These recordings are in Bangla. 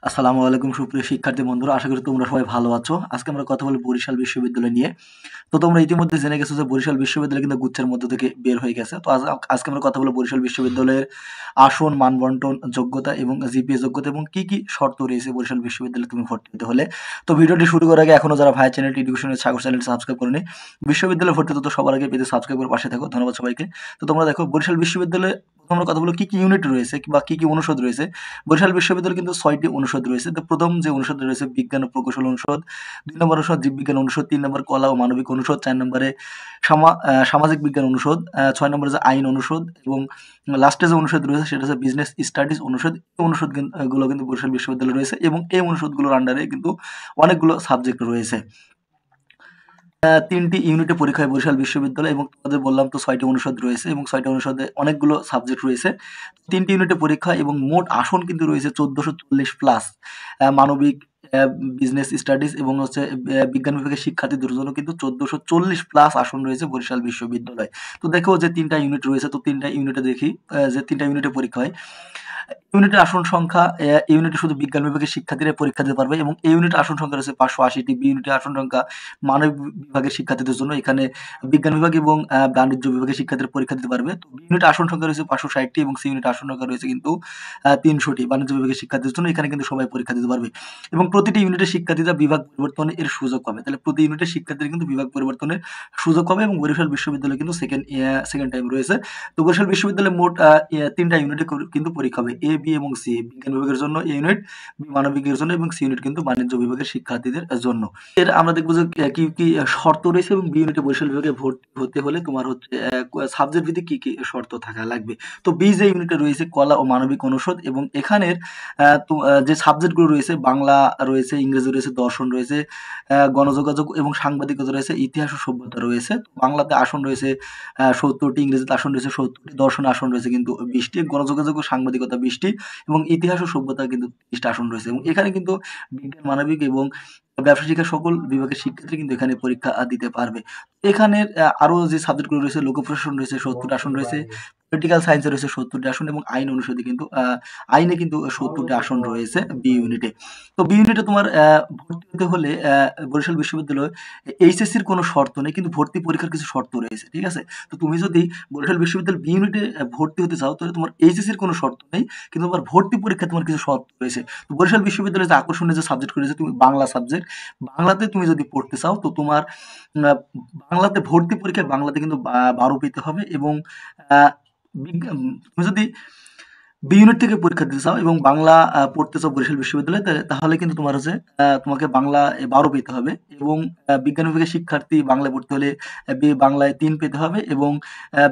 আসসালামু আলাইকুম সুপ্রিয় শিক্ষার্থী বন্ধুরা, আশা করি তোমরা সবাই ভালো আছো। আজকে আমরা কথা বলবো বরিশাল বিশ্ববিদ্যালয় নিয়ে। তো তোমরা ইতিমধ্যে জেনে গেছো যে বরিশাল বিশ্ববিদ্যালয় কিন্তু গুচ্ছের মধ্য থেকে বের হয়ে গেছে। তো আজকে আমরা কথা বলবো বরিশাল বিশ্ববিদ্যালয়ের আসন, মানবন্টন, যোগ্যতা এবং জিপিএ যোগ্যতা এবং কি কি শর্ত রয়েছে বরিশাল বিশ্ববিদ্যালয়ে তুমি ভর্তি হতে হলে। তো ভিডিওটি শুরু করার আগে এখনো যারা ভাই চ্যানেলটি এডুকেশনের সাগর চ্যানেলটি সাবস্ক্রাইব করেনি, বিশ্ববিদ্যালয়ে ভর্তি তথ্য সবার আগে পেতে সাবস্ক্রাইব করে পাশে থাকো। ধন্যবাদ সবাইকে। তো তোমরা দেখো বরিশাল বিশ্ববিদ্যালয়ে আমরা কথা বলবো কি কি ইউনিট রয়েছে বা কি কি অনুষদ রয়েছে। বরিশাল বিশ্ববিদ্যালয়ে কিন্তু ৬টি অনুষদ রয়েছে। তো প্রথম যে অনুষদ রয়েছে বিজ্ঞান ও প্রকৌশল অনুষদ, ২ নম্বর অনুষদ জীববিজ্ঞান অনুষদ, ৩ নম্বর কলা ও মানবিক অনুষদ, ৪ নম্বরে সামাজিক বিজ্ঞান অনুষদ, ৬ নম্বরে যে আইন অনুষদ এবং লাস্টে যে অনুষদ রয়েছে সেটা হচ্ছে বিজনেস স্টাডিজ অনুষদ। এই অনুষদ গুলো কিন্তু বরিশাল বিশ্ববিদ্যালয়ে রয়েছে এবং এই অনুষদগুলোর আন্ডারে কিন্তু অনেকগুলো সাবজেক্ট রয়েছে। ৩টি ইউনিটে পরীক্ষা হয় বরিশাল বিশ্ববিদ্যালয় এবং তোমাদের বললাম তো ৬টি অনুষদ রয়েছে এবং ৬টি অনুষদে অনেকগুলো সাবজেক্ট রয়েছে। ৩টি ইউনিটে পরীক্ষা এবং মোট আসন কিন্তু রয়েছে ১৪৪০ প্লাস। মানবিক, বিজনেস স্টাডিজ এবং হচ্ছে বিজ্ঞান বিভাগের শিক্ষার্থীদের জন্য কিন্তু ১৪৪০ প্লাস আসন রয়েছে বরিশাল বিশ্ববিদ্যালয়। তো দেখো যে ৩টা ইউনিট রয়েছে, তো ৩টা ইউনিটে দেখি যে ৩টা ইউনিটে পরীক্ষা হয়। ইউনিটের আসন সংখ্যা, ইউনিটে শুধু বিজ্ঞান বিভাগের শিক্ষার্থীরা পরীক্ষা দিতে পারবে এবং এই ইউনিটের আসন সংখ্যা রয়েছে ৫৮০টি। বি ইউনিটের আসন সংখ্যা মানবিক বিভাগের শিক্ষার্থীদের জন্য, এখানে বিজ্ঞান বিভাগ এবং বাণিজ্য বিভাগের শিক্ষার্থীরা পরীক্ষা দিতে পারবে। তো বি ইউনিটের আসন সংখ্যা রয়েছে ৫৬০টি এবং সি ইউনিটের আসন সংখ্যা রয়েছে কিন্তু ৩০০টি বাণিজ্য বিভাগের শিক্ষার্থীদের জন্য, এখানে কিন্তু সবাই পরীক্ষা দিতে পারবে এবং প্রতিটি ইউনিটের শিক্ষার্থীরা বিভাগ পরিবর্তনের সুযোগ পাবে। তাহলে প্রতি ইউনিটের শিক্ষার্থীরা কিন্তু বিভাগ পরিবর্তনের সুযোগ পাবে এবং বরিশাল বিশ্ববিদ্যালয় কিন্তু সেকেন্ড টাইম রয়েছে। তো বরিশাল বিশ্ববিদ্যালয়ে মোট ৩টা ইউনিটে কিন্তু পরীক্ষা হবে, এ, বি এবং সি। বিজ্ঞান বিভাগের জন্য এ ইউনিট, বি মানবিকের জন্য এবং সি ইউনিট কিন্তু বাণিজ্য বিভাগের শিক্ষার্থীদের জন্য। এর আমরা দেখবো যে কি কি শর্ত রয়েছে এবং বি ইউনিটে বরিশাল বিভাগে ভর্তি হতে হলে তোমার হচ্ছে সাবজেক্ট ভিত্তিক কি কি শর্ত থাকা লাগবে। তো বি যে ইউনিটে রয়েছে কলা ও মানবিক অনুষদ এবং এখানের যে সাবজেক্টগুলো রয়েছে বাংলা রয়েছে, ইংরেজি রয়েছে, দর্শন রয়েছে, গণযোগাযোগ এবং সাংবাদিকতা রয়েছে, ইতিহাস ও সভ্যতা রয়েছে। বাংলাতে আসন রয়েছে ৭০টি, ইংরেজিতে আসন রয়েছে ৭০টি, দর্শনে আসন রয়েছে কিন্তু ২০টি, গণযোগাযোগ ও সাংবাদিকতা ২০টি এবং ইতিহাস ও সভ্যতা কিন্তু ৩০টা আসন রয়েছে এবং এখানে কিন্তু বিজ্ঞান, মানবিক এবং ব্যবসা শিক্ষা সকল বিভাগের শিক্ষার্থী কিন্তু এখানে পরীক্ষা দিতে পারবে। এখানের আরো যে সাবজেক্টগুলো রয়েছে লোক প্রশাসন রয়েছে ৭০টা আসন রয়েছে, পলিটিক্যাল সায়েন্সে রয়েছে ৭০টি আসন এবং আইন অনুষদে কিন্তু আইনে কিন্তু ৭০টি আসন রয়েছে বি ইউনিটে। তো বি ইউনিটে তোমার ভর্তি হতে হলে বরিশাল বিশ্ববিদ্যালয় এইচএসসির কোনো শর্ত নেই, কিন্তু ভর্তি পরীক্ষার কিছু শর্ত রয়েছে। ঠিক আছে? তো তুমি যদি বরিশাল বিশ্ববিদ্যালয় বি ইউনিটে ভর্তি হতে চাও তাহলে তোমার এইচএসসির কোনো শর্ত নেই, কিন্তু তোমার ভর্তি পরীক্ষায় তোমার কিছু শর্ত রয়েছে। তো বরিশাল বিশ্ববিদ্যালয়ে যে আকর্ষণীয় যে সাবজেক্ট রয়েছে, তুমি বাংলা সাবজেক্ট, বাংলাতে তুমি যদি পড়তে চাও তো তোমার আ বাংলাতে ভর্তি পরীক্ষায় বাংলাতে কিন্তু ১২ পেতে হবে এবং আ তুমি যদি বি ইউনিট থেকে পরীক্ষা দিতে চাও এবং বাংলা পড়তে চাও বরিশাল বিশ্ববিদ্যালয়ে তাহলে কিন্তু তোমার হচ্ছে তোমাকে বাংলা ১২ পেতে হবে এবং বিজ্ঞান বিভাগের শিক্ষার্থী বাংলায় পড়তে হলে বাংলায় ৩ পেতে হবে এবং আ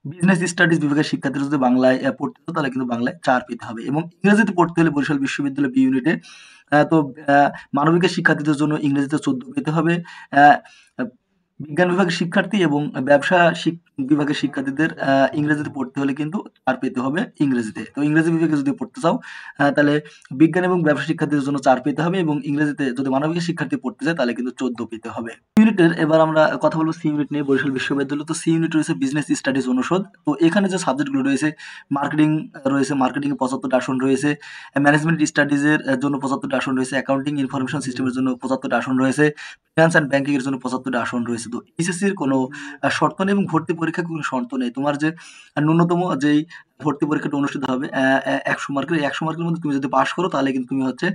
বিজনেস স্টাডিজ বিভাগের শিক্ষার্থীরা যদি বাংলায় পড়তে চাও তাহলে কিন্তু বাংলায় ৪ পেতে হবে এবং ইংরেজিতে পড়তে হলে বরিশাল বিশ্ববিদ্যালয় বি ইউনিটে তো মানবিকের শিক্ষার্থীদের জন্য ইংরেজিতে ১৪ পেতে হবে। আ বিজ্ঞান বিভাগের শিক্ষার্থী এবং ব্যবসা বিভাগের শিক্ষার্থীদের ইংরেজিতে পড়তে হলে কিন্তু ৪ পেতে হবে ইংরেজিতে। তো ইংরেজি বিভাগে যদি পড়তে চাও তাহলে বিজ্ঞান এবং ব্যবসা শিক্ষার্থীদের জন্য ৪ পেতে হবে এবং ইংরেজিতে যদি মানবিকের শিক্ষার্থী পড়তে চায় তাহলে কিন্তু ১৪ পেতে হবে। ইউনিটের এবার আমরা কথা বলব সি ইউনিট নিয়ে বরিশাল বিশ্ববিদ্যালয়। তো সি ইউনিট রয়েছে বিজনেস স্টাডিজ অনুষদ। তো এখানে যে সাবজেক্টগুলো রয়েছে মার্কেটিং রয়েছে, মার্কেটিং এ ৭৫টা আসন রয়েছে, ম্যানেজমেন্ট স্টাডিজ এর জন্য ৭৫টা আসন রয়েছে, অ্যাকাউন্টিং ইনফরমেশন সিস্টেমের জন্য ৭৫টা আসন রয়েছে, ফিন্যান্স অ্যান্ড ব্যাংকিং এর জন্য ৭৫টা আসন রয়েছে। তো এইচএসসির কোনো শর্ত নেই এবং ভর্তি পরীক্ষার কোনো শর্ত নেই। তোমার যে ন্যূনতম যেই ভর্তি পরীক্ষাটা অনুষ্ঠিত হবে ১০০ মার্কের, এই ১০০ মার্কের মধ্যে তুমি যদি পাস করো তাহলে কিন্তু তুমি হচ্ছে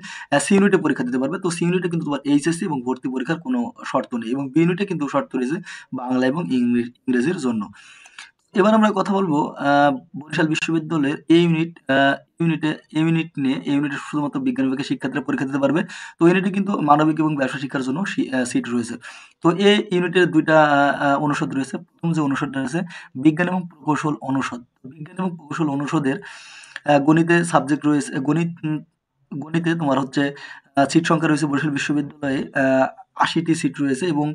সি ইউনিটে পরীক্ষা দিতে পারবে। তো সি ইউনিটে কিন্তু তোমার এইচএসসি এবং ভর্তি পরীক্ষার কোনো শর্ত নেই এবং বি ইউনিটে কিন্তু শর্ত রয়েছে বাংলা এবং ইংরেজির জন্য। এবার আমরা কথা বলবো বরিশাল বিশ্ববিদ্যালয়ের এ ইউনিট নিয়ে। এ ইউনিটে শুধুমাত্র বিজ্ঞান বিভাগের শিক্ষার্থীরা পরীক্ষা দিতে পারবে। তো এই ইউনিটে কিন্তু মানবিক এবং ব্যবসা শিক্ষার জন্য সিট রয়েছে। তো এই ইউনিটের ২ টা অনুষদ রয়েছে। প্রথম যে অনুষদটা রয়েছে বিজ্ঞান এবং প্রকৌশল অনুষদ। বিজ্ঞান এবং প্রকৌশল অনুষদের গণিতে সাবজেক্ট রয়েছে, গণিতে তোমার হচ্ছে সিট সংখ্যা রয়েছে বরিশাল বিশ্ববিদ্যালয়ে ৮০টি সিট রয়েছে এবং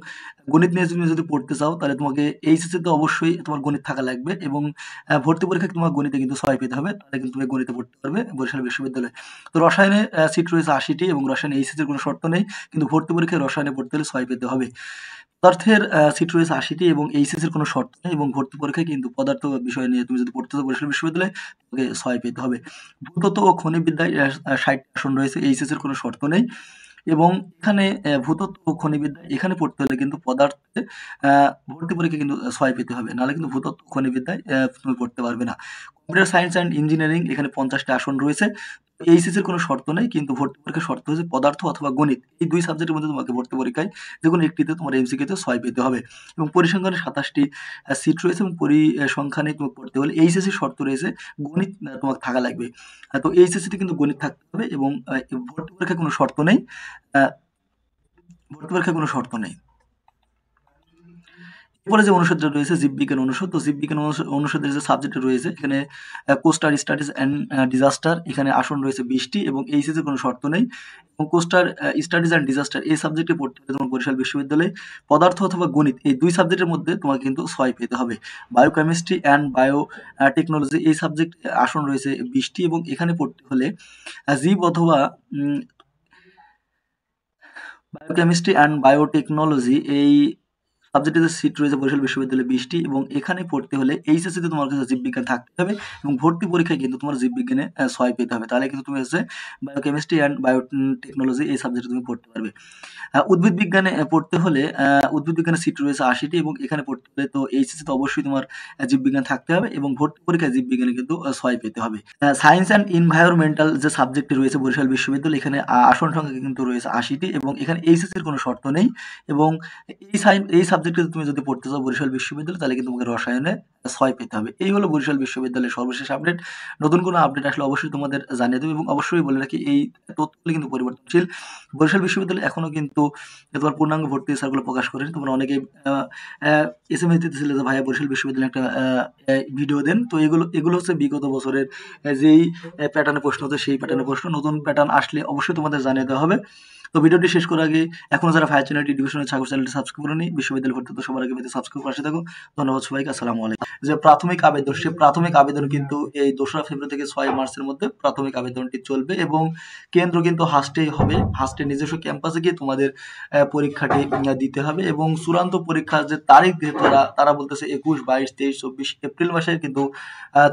গণিত নিয়ে তুমি যদি পড়তে চাও তাহলে তোমাকে এইচএসসি তে অবশ্যই তোমার গণিত থাকা লাগবে এবং ভর্তি পরীক্ষায় তোমার গণিতে কিন্তু ৬ পেতে হবে। তাহলে কিন্তু তুমি গণিতে পড়তে পারবে বরিশাল বিশ্ববিদ্যালয়ে। তো রসায়নে সিট রয়েছে ৮০টি এবং রসায়নে এইচএসসির কোনো শর্ত নেই। কিন্তু ভর্তি পরীক্ষায় রসায়নে পড়তে হলে ৬ পেতে হবে। পদার্থের সিট রয়েছে ৮০টি এবং এইচএসসি এর কোনো শর্ত নেই এবং ভর্তি পরীক্ষায় কিন্তু পদার্থ বিষয় নিয়ে তুমি যদি পড়তে চাও বরিশাল বিশ্ববিদ্যালয়ে তোমাকে ৬ পেতে হবে। ভূতত্ত্ব ও খনিবিদ্যায় ৬০ আসন রয়েছে, এইচএসসি এর কোনো শর্ত নেই এবং এখানে ভূতত্ত্ব ও খনিবিদ্যা এখানে পড়তে হলে কিন্তু পদার্থে ভর্তি পরীক্ষায় কিন্তু ৬ পেতে হবে। নাহলে কিন্তু ভূতত্ত্ব ও খনিবিদ্যায় তুমি পড়তে পারবে না। কম্পিউটার সায়েন্স অ্যান্ড ইঞ্জিনিয়ারিং এখানে ৫০টা আসন রয়েছে। এইচএসসির কোনো শর্ত নেই কিন্তু ভর্তি পরীক্ষার শর্ত হচ্ছে পদার্থ অথবা গণিত। এই ২ সাবজেক্টের মধ্যে তোমাকে ভর্তি পরীক্ষায় যেকোনো একটিতে তোমার এমসিকিউতে ৬ পেতে হবে এবং পরিসংখ্যানে ২৭টি সিট রয়েছে এবং পরিসংখ্যানে তোমাকে পড়তে হলে এইচএসসির শর্ত রয়েছে গণিত তোমাকে থাকা লাগবে। তো এইচএসসিতে কিন্তু গণিত থাকতে হবে এবং ভর্তি পরীক্ষায় কোনো শর্ত নেই। আ ভর্তি পরীক্ষায় কোনো শর্ত নেই। এরপরে যে অনুষদটা রয়েছে জীববিজ্ঞান অনুষদ। তো জীববিজ্ঞান অনুষদের যে সাবজেক্ট রয়েছে এখানে কোস্টাল স্টাডিজ অ্যান্ড ডিজাস্টার এখানে আসন রয়েছে ২০টি এবং এইচএসসির কোনো শর্ত নেই এবং কোস্টাল স্টাডিজ অ্যান্ড ডিজাস্টার এই সাবজেক্টে পড়তে হলে তোমার বরিশাল বিশ্ববিদ্যালয়ে পদার্থ অথবা গণিত এই ২ সাবজেক্টের মধ্যে তোমাকে কিন্তু ৬ পেতে হবে। বায়োকেমিস্ট্রি অ্যান্ড টেকনোলজি এই সাবজেক্ট আসন রয়েছে ২০টি এবং এখানে পড়তে হলে জীব অথবা বায়োকেমিস্ট্রি অ্যান্ড বায়োটেকনোলজি এই সাবজেক্টে সিট রয়েছে বরিশাল বিশ্ববিদ্যালয়ে ২০টি এবং এখানে পড়তে হলে এইচএসসিতে তোমার কাছে জীববিজ্ঞান থাকতে হবে এবং ভর্তি পরীক্ষায় কিন্তু তোমার জীববিজ্ঞানে ৬ পেতে হবে। তাহলে কিন্তু তুমি হচ্ছে বায়োকেমিস্ট্রি অ্যান্ড বায়োটেকনোলজি এই সাবজেক্টে তুমি পড়তে পারবে। উদ্ভিদ বিজ্ঞানে পড়তে হলে উদ্ভিদ বিজ্ঞানের সিট রয়েছে ৮০টি এবং এখানে পড়তে হলে তো এইচএসসিতে অবশ্যই তোমার জীববিজ্ঞান থাকতে হবে এবং ভর্তি পরীক্ষায় জীববিজ্ঞানে কিন্তু ৬ পেতে হবে। সায়েন্স অ্যান্ড এনভায়রনমেন্টাল যে সাবজেক্টটি রয়েছে বরিশাল বিশ্ববিদ্যালয়ে এখানে আসন সংখ্যা কিন্তু রয়েছে ৮০টি এবং এখানে এইচএসসির কোনো শর্ত নেই এবং এই সাবজেক্টে তুমি যদি পড়তে চাও বরিশাল বিশ্ববিদ্যালয়ে তাহলে কিন্তু তোমাকে রসায়নে ৬ পেতে হবে। এই হলো বরিশাল বিশ্ববিদ্যালয়ের সর্বশেষ আপডেট। নতুন কোনো আপডেট আসলে অবশ্যই তোমাদের জানিয়ে দেব এবং অবশ্যই বলে রাখি এই তথ্যগুলো কিন্তু পরিবর্তনশীল। বরিশাল বিশ্ববিদ্যালয় এখনো কিন্তু তোমার পূর্ণাঙ্গ ভর্তি সার্কুলার প্রকাশ করেনি। তোমরা অনেকেই এসএমএস দিতেছিলে যে ভাইয়া বরিশাল বিশ্ববিদ্যালয়ে একটা ভিডিও দেন। তো এগুলো হচ্ছে বিগত বছরের যেই প্যাটার্নে প্রশ্ন হতো সেই প্যাটার্নে প্রশ্ন। নতুন প্যাটার্ন আসলে অবশ্যই তোমাদের জানিয়ে দেওয়া হবে। তো ভিডিওটি শেষ করার আগে এখনো যারা ফায়ার চ্যানেলটি এডুকেশনের ছাগল চ্যানেলটি সাবস্ক্রাইব করেনি বিশ্ববিদ্যালয় ভর্তি তো সবার আগে পেতে সাবস্ক্রাইব করে থাকো। ধন্যবাদ সবাইকে। আসসালামু আলাইকুম। যে প্রাথমিক আবেদন সে প্রাথমিক আবেদন কিন্তু এই ২রা ফেব্রুয়ারি থেকে ৬ মার্চের মধ্যে প্রাথমিক আবেদনটি চলবে এবং কেন্দ্র কিন্তু হাস্টেই হবে। হাস্টের নিজস্ব ক্যাম্পাসে গিয়ে তোমাদের পরীক্ষাটি দিতে হবে এবং চূড়ান্ত পরীক্ষার যে তারিখ দিয়ে তারা বলতেছে ২১, ২২, ২৩, ২৪ এপ্রিল মাসে কিন্তু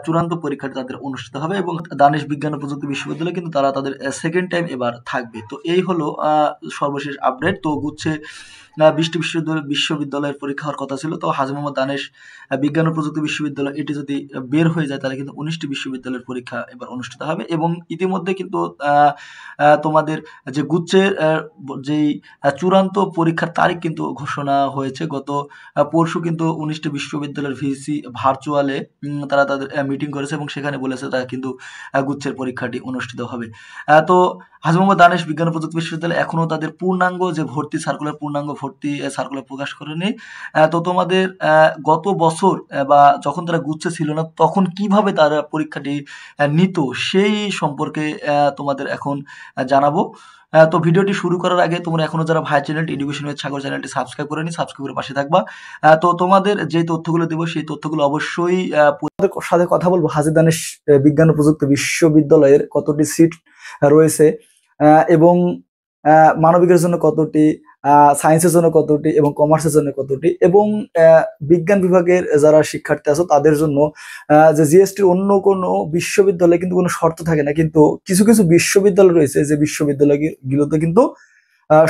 চূড়ান্ত পরীক্ষাটি তাদের অনুষ্ঠিত হবে এবং দানিশ বিজ্ঞান ও প্রযুক্তি বিশ্ববিদ্যালয় কিন্তু তারা তাদের সেকেন্ড টাইম এবার থাকবে। তো এই হলো সর্বশেষ আপডেট। তো গুচ্ছে ২০টি বিশ্ববিদ্যালয়ের পরীক্ষা হওয়ার কথা ছিল। তো হাজী মোহাম্মদ দানেশ বিজ্ঞান ও প্রযুক্তি বিশ্ববিদ্যালয় এটি যদি বের হয়ে যায় তাহলে কিন্তু ১৯টি বিশ্ববিদ্যালয়ের পরীক্ষা এবার অনুষ্ঠিত হবে এবং ইতিমধ্যে কিন্তু তোমাদের যে গুচ্ছের যেই চূড়ান্ত পরীক্ষার তারিখ কিন্তু ঘোষণা হয়েছে। গত পরশু কিন্তু ১৯টি বিশ্ববিদ্যালয়ের ভিসি ভার্চুয়ালে তারা তাদের মিটিং করেছে এবং সেখানে বলেছে তারা কিন্তু গুচ্ছের পরীক্ষাটি অনুষ্ঠিত হবে। তো হাজী মোহাম্মদ দানেশ বিজ্ঞান ও প্রযুক্তি বিশ্ববিদ্যালয় এখনো তাদের পূর্ণাঙ্গ যে ভর্তি সার্কুলার প্রকাশ করেনি। তো তোমাদের গত বছর বা যখন তারা গুচ্ছে ছিল না তখন কিভাবে তারা পরীক্ষাটি নিত সেই সম্পর্কে তোমাদের এখন জানাবো। তো ভিডিওটি শুরু করার আগে তোমরা এখনো যারা ভাই চ্যানেলটি এডুকেশন উইথ সাগর চ্যানেলটি সাবস্ক্রাইব করেনি সাবস্ক্রাইব করে পাশে থাকবা। তো তোমাদের যে তথ্যগুলো দেবো সেই তথ্যগুলো অবশ্যই সাথে কথা বলবো হাজী দানেশ বিজ্ঞান ও প্রযুক্তি বিশ্ববিদ্যালয়ের কতটি সিট রয়েছে এবং মানবিকের জন্য কতটি, সায়েন্সের জন্য কতটি এবং কমার্সের জন্য কতটি এবং বিজ্ঞান বিভাগের যারা শিক্ষার্থী আছো তাদের জন্য যে জিএসটির অন্য কোনো বিশ্ববিদ্যালয়ে কিন্তু কোনো শর্ত থাকে না, কিন্তু কিছু কিছু বিশ্ববিদ্যালয় রয়েছে যে বিশ্ববিদ্যালয়গুলোতে কিন্তু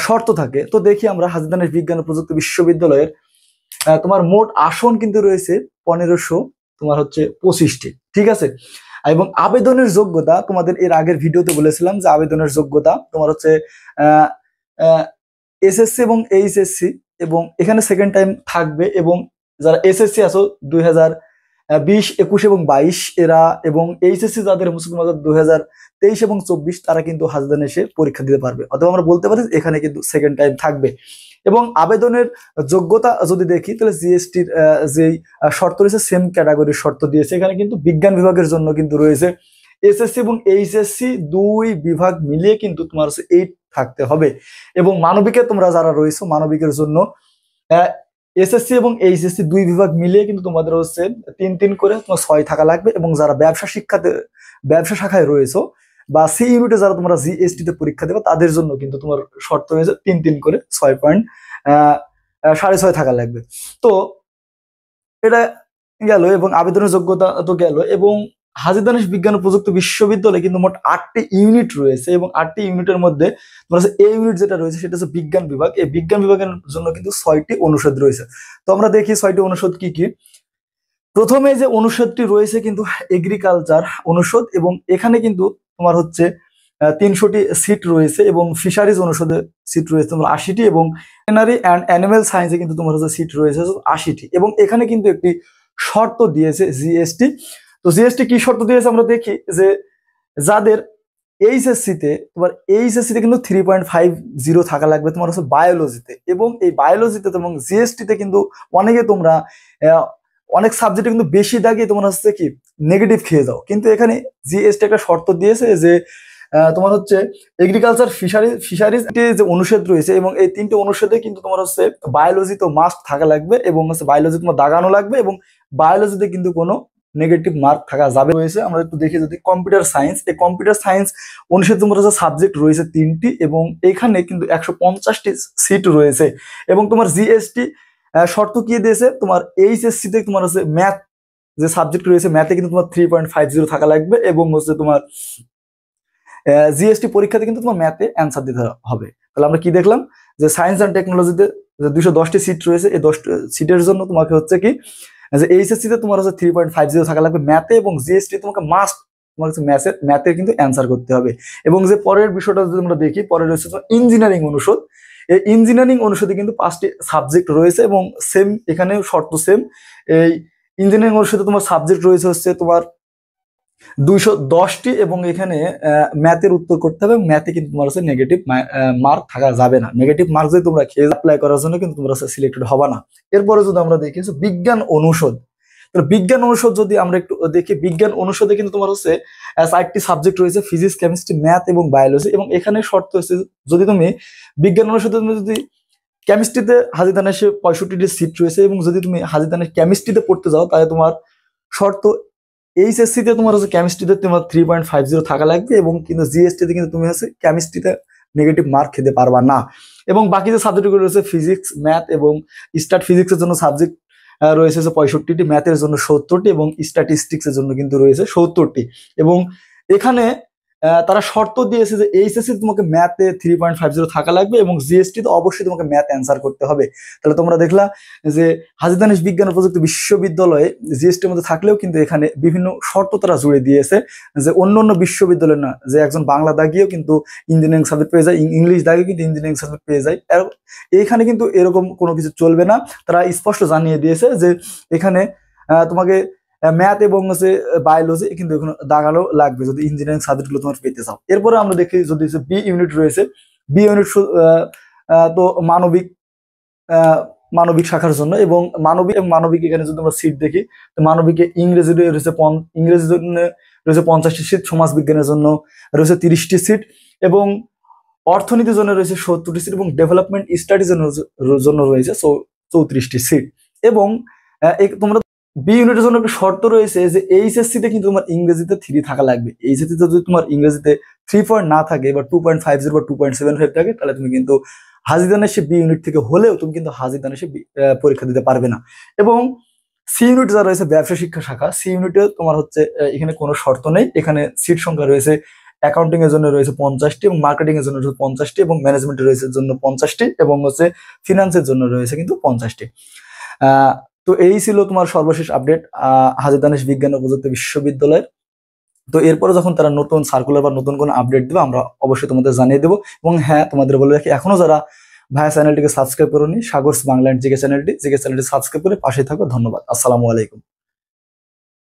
শর্ত থাকে। তো দেখি আমরা হাজী দানেশ বিজ্ঞান ও প্রযুক্তি বিশ্ববিদ্যালয়ের তোমার মোট আসন কিন্তু রয়েছে ১৫০০ তোমার হচ্ছে ২৫টি, ঠিক আছে। এবং আবেদনের যোগ্যতা তোমাদের এর আগের ভিডিওতে বলেছিলাম যে আবেদনের যোগ্যতা তোমার হচ্ছে এসএসসি এবং এইচএসসি এবং এখানে সেকেন্ড টাইম থাকবে এবং যারা এসএসসি আছো ২০২০, ২১ এবং ২২ এরা এবং এইচএসসি যাদের মুসলিম ২০২৩ এবং ২৪ তারা কিন্তু হাজী দানেশে পরীক্ষা দিতে পারবে। অথবা আমরা বলতে পারি এখানে কিন্তু সেকেন্ড টাইম থাকবে এবং আবেদনের যোগ্যতা যদি দেখি তাহলে জিএসটির যেই শর্ত রয়েছে সেম ক্যাটাগরির শর্ত দিয়েছে। এখানে কিন্তু বিজ্ঞান বিভাগের জন্য কিন্তু রয়েছে এসএসসি এবং এইচএসসি দুই বিভাগ মিলিয়ে কিন্তু তোমার 8 থাকতে হবে এবং মানবিকে তোমরা যারা রয়েছে মানবিকের জন্য এসএসসি এবং এইচএসসি দুই বিভাগ মিলিয়ে কিন্তু তোমাদের হচ্ছে ৩ করে তোমার ৬ থাকা লাগবে এবং যারা ব্যবসা শাখায় রয়েছে বা সি ইউনিটে যারা তোমরা জিএসটি তে পরীক্ষা দেবে তাদের জন্য কিন্তু তোমার শর্ত হয়েছে ৩ করে ৬ পয়েন্ট 6.5 থাকা লাগবে। তো এটা গেল এবং আবেদনের যোগ্যতা তো গেল। এবং হাজী দানেশ বিজ্ঞান ও প্রযুক্তি বিশ্ববিদ্যালয়ে কিন্তু মোট 8টি ইউনিট রয়েছে এবং 8টি ইউনিটের মধ্যে তোমার হচ্ছে এ ইউনিট যেটা রয়েছে সেটা হচ্ছে বিজ্ঞান বিভাগ। এই বিজ্ঞান বিভাগের জন্য কিন্তু 6টি অনুষদ রয়েছে। তো আমরা দেখি 6টি অনুষদ কি কি। প্রথমে যে অনুষদটি রয়েছে কিন্তু এগ্রিকালচার অনুষদ, এবং এখানে কিন্তু তোমার হচ্ছে 300টি সিট রয়েছে, এবং ফিশারিজ অনুষদে সিট রয়েছে তোমার 80টি, এবং ভেটেরিনারি অ্যান্ড অ্যানিমেল সায়েন্সে কিন্তু তোমার হচ্ছে সিট রয়েছে 80টি। এবং এখানে কিন্তু একটি শর্ত দিয়েছে জিএসটি। তো জিএসটি কি শর্ত দিয়েছে আমরা দেখি, যে যাদের এইচএসসিতে কিন্তু 3.50 থাকা লাগবে তোমার হচ্ছে বায়োলজিতে, এবং এই বায়োলজিতে এবং জিএসটিতে কিন্তু অনেকে তোমরা অনেক সাবজেক্টে কিন্তু বেশি দাগে তোমার হচ্ছে কি নেগেটিভ খেয়ে যাও, কিন্তু এখানে জিএসটি একটা শর্ত দিয়েছে যে তোমার হচ্ছে এগ্রিকালচার ফিশারিজ যে অনুষদ রয়েছে, এবং এই 3টে অনুষদে কিন্তু তোমার হচ্ছে বায়োলজি তো মাস্ট থাকা লাগবে, এবং হচ্ছে বায়োলজি তোমার দাগানো লাগবে, এবং বায়োলজিতে কিন্তু কোনো নেগেটিভ মার্ক থাকা যাবে রয়েছে। আমরা একটু দেখি যদি কম্পিউটার সায়েন্স, এই কম্পিউটার সায়েন্স অনুষদে তোমার হচ্ছে সাবজেক্ট রয়েছে 3টি, এবং এখানে কিন্তু 150টি সিট রয়েছে। এবং তোমার জিএসটি শর্ত কি দিয়েছে, তোমার এইচএসসি তে তোমার হচ্ছে ম্যাথ যে সাবজেক্ট রয়েছে, ম্যাথে কিন্তু তোমার 3.50 থাকা লাগবে, এবং হচ্ছে তোমার জিএসটি পরীক্ষাতে কিন্তু তোমার ম্যাথে অ্যান্সার দিতে হবে। তাহলে আমরা কি দেখলাম, যে সায়েন্স অ্যান্ড টেকনোলজিতে 210টি সিট রয়েছে, এই 10 সিটের জন্য তোমাকে হচ্ছে কি যে এইচএসসি তে তোমার হচ্ছে 3.50 থাকা লাগবে ম্যাথে, এবং জিএসটি তোমাকে মাস্ট তোমার হচ্ছে ম্যাথের কিন্তু অ্যান্সার করতে হবে। এবং যে পরের বিষয়টা যদি আমরা দেখি, পরে রয়েছে ইঞ্জিনিয়ারিং অনুষদ। এই ইঞ্জিনিয়ারিং অনুষদে কিন্তু 5টি সাবজেক্ট রয়েছে, এবং সেম এখানেও শর্ত সেম। এই ইঞ্জিনিয়ারিং অনুষদে তোমার সাবজেক্ট রয়েছে হচ্ছে তোমার 210টি, এবং এখানে ম্যাথের উত্তর করতে হবে। ম্যাথে কিন্তু তোমার হচ্ছে নেগেটিভ মার্ক থাকা যাবে না। নেগেটিভ মার্ক যদি তোমরা খেয়ে অ্যাপ্লাই করার জন্য কিন্তু তোমরা হচ্ছে সিলেক্টেড হবে না। এরপরে যদি আমরা দেখি বিজ্ঞান অনুষদ, বিজ্ঞান অনুষদ যদি আমরা একটু দেখি, বিজ্ঞান অনুষদে কিন্তু তোমার হচ্ছে 4টি সাবজেক্ট রয়েছে, ফিজিক্স, কেমিস্ট্রি, ম্যাথ এবং বায়োলজি। এবং এখানে শর্ত হচ্ছে যদি তুমি বিজ্ঞান অনুষদে যদি কেমিস্ট্রিতে হাজী দানেশে 65টি সিট রয়েছে, এবং যদি তুমি হাজী দানেশ কেমিস্ট্রিতে পড়তে যাও তাহলে তোমার শর্ত এইচএসসি তে তোমার হচ্ছে কেমিস্ট্রিতে তোমার 3.50 থাকা লাগবে, এবং কিন্তু জিএসটি তে কিন্তু তুমি হচ্ছে কেমিস্ট্রিতে নেগেটিভ মার্ক খেতে পারবা না। এবং বাকি যে সাবজেক্টগুলো রয়েছে ফিজিক্স, ম্যাথ এবং স্ট্যাট ফিজিক্সের জন্য সাবজেক্ট রয়েছে 65টি, ম্যাথের জন্য 70টি, এবং স্ট্যাটিস্টিক্সের জন্য কিন্তু রয়েছে 70টি। এবং এখানে তারা শর্ত দিয়েছে যে এইচএসসি তোমাকে ম্যাথে 3.50 থাকা লাগবে, এবং জিএসটি তো অবশ্যই তোমাকে ম্যাথ অ্যান্সার করতে হবে। তাহলে তোমরা দেখলা যে হাজী দানেশ বিজ্ঞান ও প্রযুক্তি বিশ্ববিদ্যালয়ে জিএসটির মধ্যে থাকলেও কিন্তু এখানে বিভিন্ন শর্ত তারা জুড়ে দিয়েছে, যে অন্য বিশ্ববিদ্যালয় না, যে একজন বাংলা দাগিয়েও কিন্তু ইঞ্জিনিয়ারিং সাবজেক্ট পেয়ে যায়, ইংলিশ দাগিয়েও কিন্তু ইঞ্জিনিয়ারিং সাবজেক্ট পেয়ে যায়। এখানে কিন্তু এরকম কোনো কিছু চলবে না। তারা স্পষ্ট জানিয়ে দিয়েছে যে এখানে তোমাকে ম্যাথ এবং হচ্ছে বায়োলজি কিন্তু এখানে দাগানো লাগবে যদি ইঞ্জিনিয়ারিং সাবজেক্টগুলো তোমার পেতে চাও। এরপরে আমরা দেখি যদি বি ইউনিট রয়েছে, বি ইউনিট তো মানবিক শাখার জন্য, এবং মানবিক এখানে যদি আমরা সিট দেখি, তো মানবিকে ইংরেজি রয়েছে 50টি সিট, সমাজ বিজ্ঞানের জন্য রয়েছে 30টি সিট, এবং অর্থনীতির জন্য রয়েছে 70টি সিট, এবং ডেভেলপমেন্ট স্টাডিজ জন্য রয়েছে 34টি সিট। এবং তোমরা বি ইউনিটের জন্য একটা শর্ত রয়েছে যে এইচএসসি তে কিন্তু তোমার ইংরেজিতে 3 থাকা লাগবে। এইচএসসি তে যদি তোমার ইংরেজিতে 3 পয়েন্ট না থাকে, বা 2.50 বা 2.75 থাকে, তাহলে তুমি কিন্তু হাজী দানেশে বি ইউনিট থেকে হলেও তুমি কিন্তু হাজী দানেশে পরীক্ষা দিতে পারবে না। এবং সি ইউনিট যা রয়েছে ব্যবসা শিক্ষা শাখা, সি ইউনিটে তোমার হচ্ছে এখানে কোনো শর্ত নেই। এখানে সিট সংখ্যা রয়েছে অ্যাকাউন্টিং এর জন্য রয়েছে 50টি, এবং মার্কেটিং এর জন্য রয়েছে 50টি, এবং ম্যানেজমেন্টের রয়েছে জন্য 50টি, এবং হচ্ছে ফিনান্সের জন্য রয়েছে কিন্তু 50টি। তো এই ছিল তোমার সর্বশেষ আপডেট হাজী দানেশ বিজ্ঞান ও প্রযুক্তি বিশ্ববিদ্যালয়ের। তো এরপরে যখন তারা নতুন সার্কুলার বা নতুন কোনো আপডেট দেবে আমরা অবশ্যই তোমাদের জানিয়ে দেবো। এবং হ্যাঁ, তোমাদের বলে রাখি, এখনো যারা ভাইয়া চ্যানেলটিকে সাবস্ক্রাইব করোনি, সাগরস বাংলা জিকে চ্যানেলটি সাবস্ক্রাইব করে পাশে থাকো। ধন্যবাদ। আসসালামু আলাইকুম।